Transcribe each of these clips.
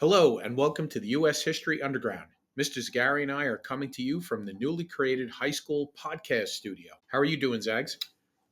Hello, and welcome to the U.S. History Underground. Mr. Zagari and I are coming to you from the newly created high school podcast studio. How are you doing, Zags?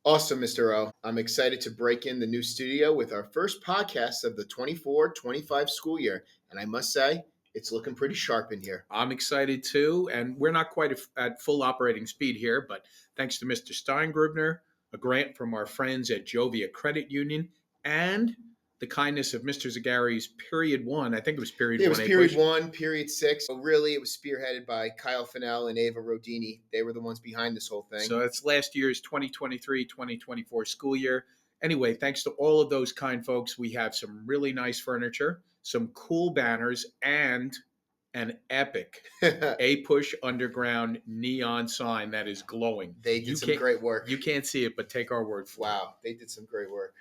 Awesome, Mr. O. I'm excited to break in the new studio with our first podcast of the 24-25 school year. And I must say, it's looking pretty sharp in here. I'm excited too, and we're not quite at full operating speed here, but thanks to Mr. Steingrubner, a grant from our friends at Jovia Credit Union, and the kindness of Mr. Zagari's period one. I think it was period It one was A period push. one, period six. So really, it was spearheaded by Kyle Fennell and Ava Rodini. They were the ones behind this whole thing. So it's last year's 2023-2024 school year. Anyway, thanks to all of those kind folks, we have some really nice furniture, some cool banners, and an epic A-Push Underground neon sign that is glowing. They did some great work. You can't see it, but take our word for it. Wow, they did some great work.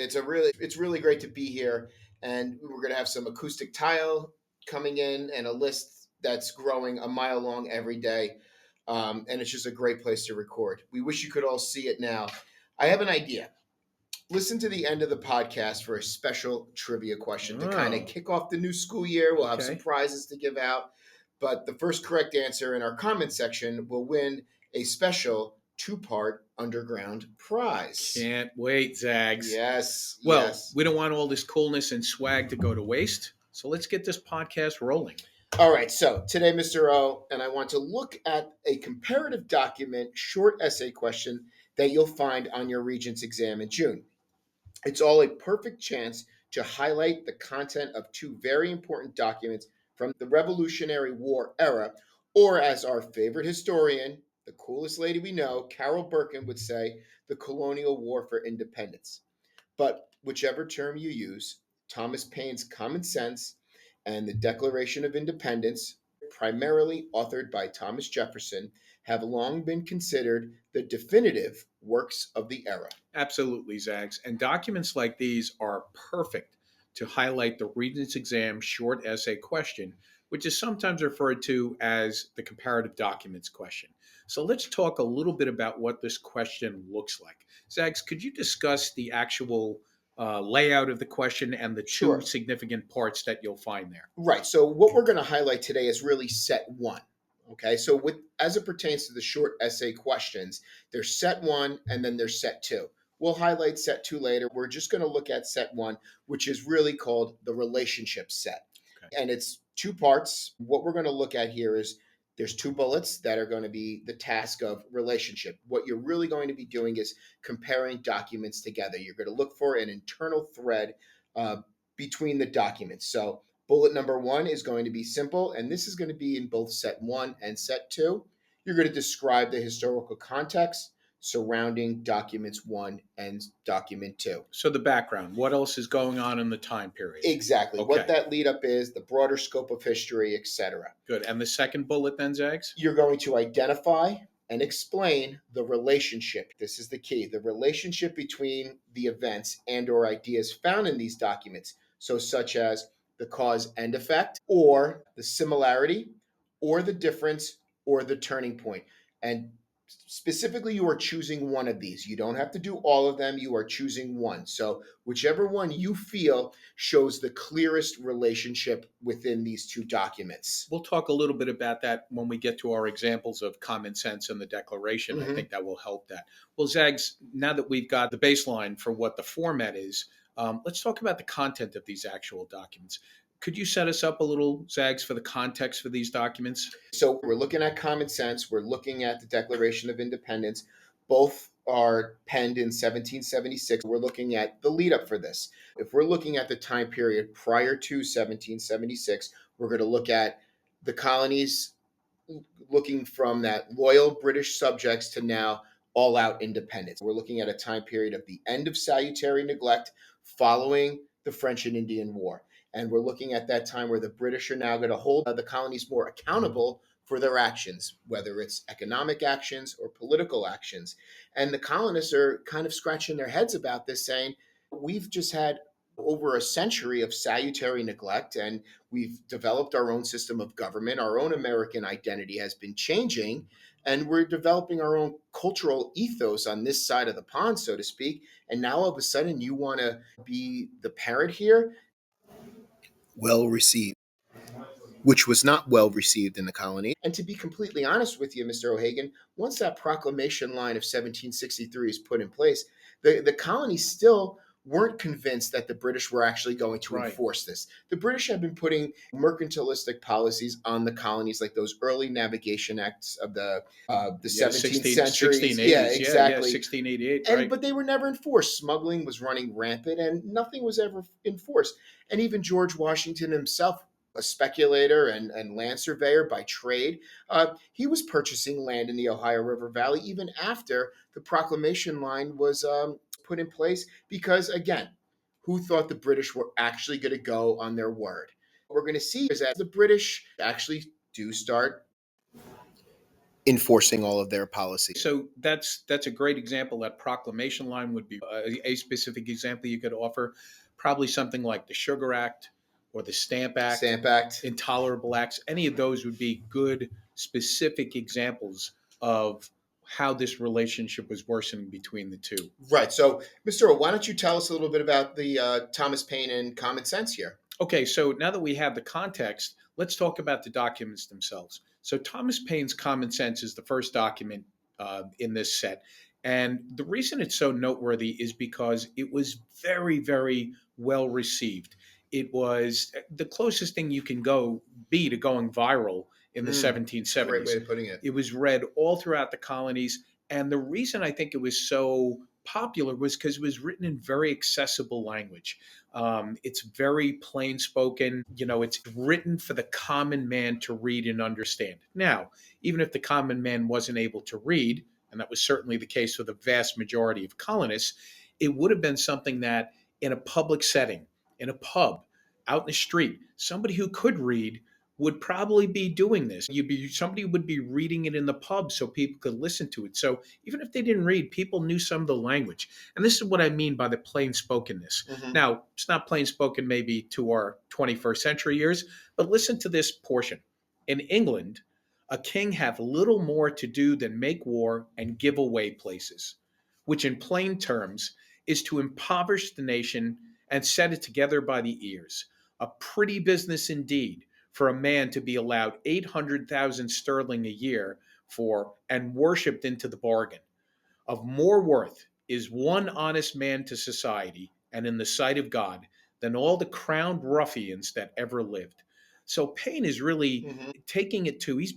It's really great to be here, and we're going to have some acoustic tile coming in and a list that's growing a mile long every day, and it's just a great place to record. We wish you could all see it now. I have an idea. Listen to the end of the podcast for a special trivia question to kind of kick off the new school year. We'll have some prizes to give out, but the first correct answer in our comment section will win a special two-part underground prize. Can't wait, Zags. Yes. Well, we don't want all this coolness and swag to go to waste, so let's get this podcast rolling. All right, so today, Mr. O, and I want to look at a comparative document short essay question that you'll find on your Regents exam in June. It's all a perfect chance to highlight the content of two very important documents from the Revolutionary War era, or as our favorite historian, the coolest lady we know, Carol Birkin, would say, the Colonial War for Independence. But whichever term you use, Thomas Paine's Common Sense and the Declaration of Independence, primarily authored by Thomas Jefferson, have long been considered the definitive works of the era. Absolutely, Zags. And documents like these are perfect to highlight the Regents exam short essay question, which is sometimes referred to as the comparative documents question. So let's talk a little bit about what this question looks like. Zags, could you discuss the actual layout of the question and the two significant parts that you'll find there? Right. So what we're going to highlight today is really set one. Okay. So as it pertains to the short essay questions, there's set one and then there's set two. We'll highlight set two later. We're just going to look at set one, which is really called the relationship set. Okay. And it's two parts. What we're going to look at here is there's two bullets that are going to be the task of relationship. What you're really going to be doing is comparing documents together. You're going to look for an internal thread between the documents. So bullet number one is going to be simple, and this is going to be in both set one and set two. You're going to describe the historical context surrounding documents one and document two. So the background, what else is going on in the time period? Exactly. Okay. What that lead up is, the broader scope of history, etc. Good. And the second bullet then, Zags? You're going to identify and explain the relationship. This is the key, the relationship between the events and or ideas found in these documents. So such as the cause and effect, or the similarity, or the difference, or the turning point. And specifically, you are choosing one of these. You don't have to do all of them. You are choosing one. So whichever one you feel shows the clearest relationship within these two documents. We'll talk a little bit about that when we get to our examples of common sense and the Declaration. Mm-hmm. I think that will help that. Well, Zags, now that we've got the baseline for what the format is, let's talk about the content of these actual documents. Could you set us up a little, Zags, for the context for these documents? So we're looking at common sense. We're looking at the Declaration of Independence. Both are penned in 1776. We're looking at the lead up for this. If we're looking at the time period prior to 1776, we're going to look at the colonies looking from that loyal British subjects to now all-out independence. We're looking at a time period of the end of salutary neglect following the French and Indian War. And we're looking at that time where the British are now going to hold the colonies more accountable for their actions, whether it's economic actions or political actions. And the colonists are kind of scratching their heads about this, saying, we've just had over a century of salutary neglect, and we've developed our own system of government. Our own American identity has been changing, and we're developing our own cultural ethos on this side of the pond, so to speak. And now all of a sudden you want to be the parent here. well received, which was not well received in the colony. And to be completely honest with you, Mr. O'Hagan, once that proclamation line of 1763 is put in place, the colonies still weren't convinced that the British were actually going to Right. enforce this. The British had been putting mercantilistic policies on the colonies, like those early navigation acts of the 17th century. 1680s. Yeah, Yeah, exactly. 1688, And right. but they were never enforced. Smuggling was running rampant, and nothing was ever enforced. And even George Washington himself, a speculator and land surveyor by trade, he was purchasing land in the Ohio River Valley even after the proclamation line was put in place. Because again, who thought the British were actually going to go on their word? What we're going to see is that the British actually do start enforcing all of their policies. So that's a great example. That proclamation line would be a specific example you could offer. Probably something like the Sugar Act or the Stamp Act, Stamp Act. Intolerable Acts. Any of those would be good specific examples of how this relationship was worsening between the two. Right. So, Mr. O, why don't you tell us a little bit about the Thomas Paine and Common Sense here? Okay, so now that we have the context, let's talk about the documents themselves. So Thomas Paine's Common Sense is the first document in this set. And the reason it's so noteworthy is because it was very, very well received. It was the closest thing you can be to going viral in the Great 1770s. way of putting it. It was read all throughout the colonies. And the reason I think it was so popular was because it was written in very accessible language. It's very plain spoken. It's written for the common man to read and understand. Now, even if the common man wasn't able to read, and that was certainly the case for the vast majority of colonists, it would have been something that in a public setting, in a pub, out in the street, somebody who could read would probably be doing this. Somebody would be reading it in the pub so people could listen to it. So even if they didn't read, people knew some of the language. And this is what I mean by the plain spokenness. Mm-hmm. Now, it's not plain spoken maybe to our 21st century years, but listen to this portion. In England, a king hath little more to do than make war and give away places, which in plain terms is to impoverish the nation and set it together by the ears. A pretty business indeed for a man to be allowed 800,000 sterling a year for and worshipped into the bargain. Of more worth is one honest man to society and in the sight of God than all the crowned ruffians that ever lived. So Paine is really Mm-hmm. taking it to he's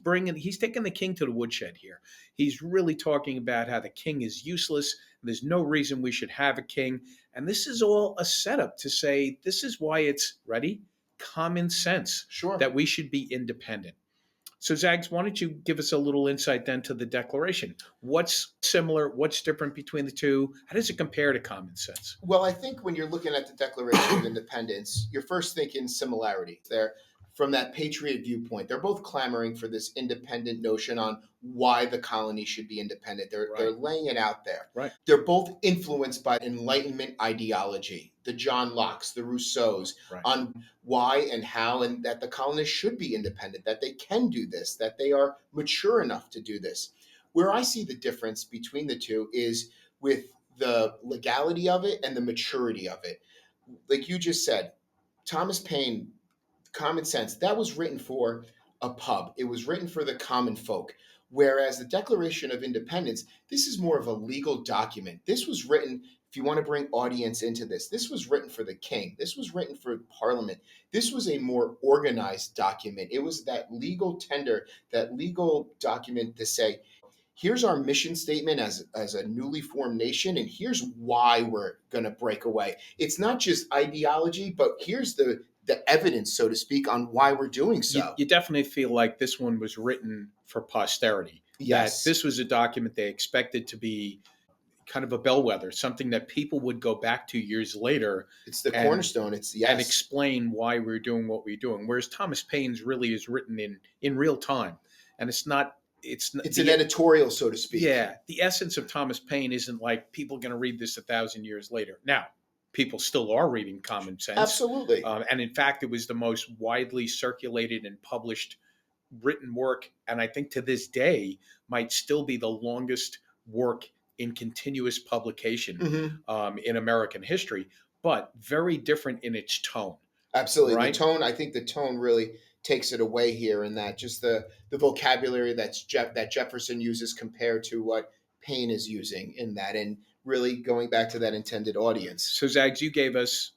taking the king to the woodshed here. He's really talking about how the king is useless. There's no reason we should have a king. And this is all a setup to say this is why it's ready, common sense Sure. that we should be independent. So, Zags, why don't you give us a little insight then to the Declaration? What's similar? What's different between the two? How does it compare to common sense? Well, I think when you're looking at the Declaration of Independence, you're first thinking similarity there. From that patriot viewpoint, they're both clamoring for this independent notion on why the colony should be independent. They're laying it out there. Right. They're both influenced by Enlightenment ideology, the John Locke's, the Rousseau's, Right. on why and how, and that the colonists should be independent, that they can do this, that they are mature enough to do this. Where I see the difference between the two is with the legality of it and the maturity of it. Like you just said, Thomas Paine, Common Sense, that was written for a pub. It was written for the common folk. Whereas the Declaration of Independence, this is more of a legal document. This was written, if you want to bring audience into this was written for the king. This was written for Parliament. This was a more organized document. It was that legal tender, that legal document to say, here's our mission statement as a newly formed nation, and here's why we're going to break away. It's not just ideology, but here's the evidence, so to speak, on why we're doing so. You definitely feel like this one was written for posterity. Yes. That this was a document they expected to be kind of a bellwether, something that people would go back to years later. It's the and- cornerstone. It's and explain why we're doing what we're doing. Whereas Thomas Paine's really is written in real time, and it's an editorial, so to speak. Yeah, the essence of Thomas Paine isn't like people going to read this 1,000 years later. Now, people still are reading Common Sense. Absolutely. And in fact, it was the most widely circulated and published written work, and I think to this day might still be the longest work in continuous publication Mm-hmm. in American history, but very different in its tone. Absolutely. The right? tone, I think the tone really takes it away here, in that just the vocabulary that Jefferson uses compared to what Paine is using in that, and really going back to that intended audience. So, Zags, you gave us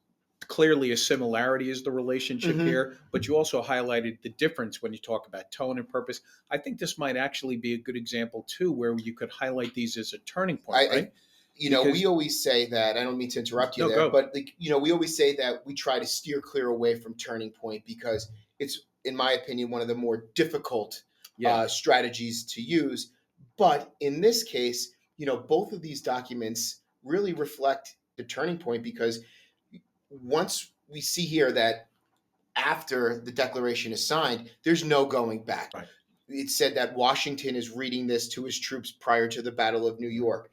clearly a similarity is the relationship Hmm. here, but you also highlighted the difference when you talk about tone and purpose. I think this might actually be a good example, too, where you could highlight these as a turning point, I right? we Because, always say that. I don't mean to interrupt you no, there, go. but like, we always say that we try to steer clear away from turning point because it's, in my opinion, one of the more difficult Yeah, strategies to use. But in this case, both of these documents really reflect the turning point, because once we see here that after the Declaration is signed, there's no going back. right. It said that Washington is reading this to his troops prior to the Battle of New York.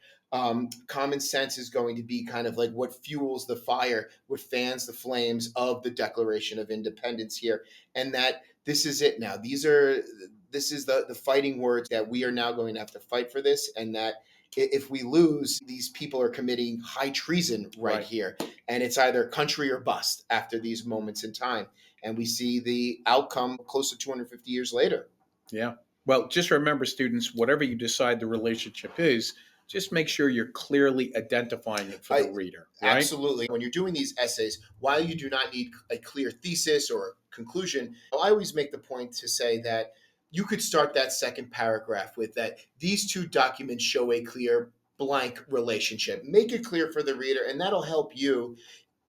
Common sense is going to be kind of like what fuels the fire, what fans the flames of the Declaration of Independence here, and that this is it now. This is the fighting words that we are now going to have to fight for this, and that if we lose, these people are committing high treason right Right. here, and it's either country or bust after these moments in time. And we see the outcome close to 250 years later. Yeah. Well, just remember, students, whatever you decide the relationship is, just make sure you're clearly identifying it for the I reader, right? Absolutely. When you're doing these essays, while you do not need a clear thesis or conclusion, I always make the point to say that you could start that second paragraph with that these two documents show a clear blank relationship. Make it clear for the reader, and that'll help you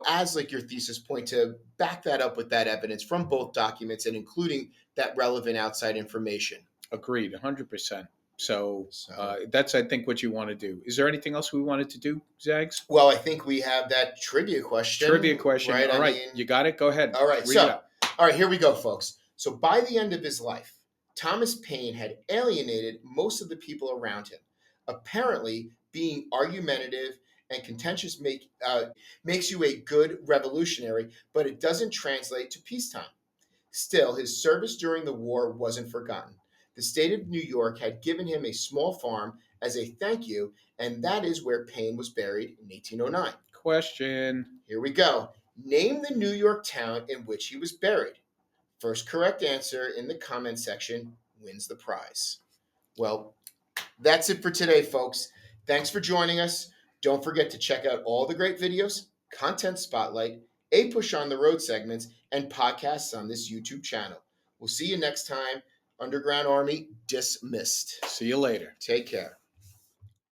as like your thesis point to back that up with that evidence from both documents and including that relevant outside information. Agreed, 100%. So So, that's, I think, what you want to do. Is there anything else we wanted to do, Zags? well, I think we have that trivia Trivia question, question. right? All I right. mean, You got it? Go ahead. all right. Read it So, out. all right, here we go, folks. So, by the end of his life, Thomas Paine had alienated most of the people around him. Apparently, being argumentative and contentious makes you a good revolutionary, but it doesn't translate to peacetime. Still, his service during the war wasn't forgotten. The state of New York had given him a small farm as a thank you, and that is where Paine was buried in 1809. Question. Here we go. Name the New York town in which he was buried. First correct answer in the comment section wins the prize. Well, that's it for today, folks. Thanks for joining us. Don't forget to check out all the great videos, content spotlight, A Push on the Road segments, and podcasts on this YouTube channel. We'll see you next time. Underground Army dismissed. See you later. Take care.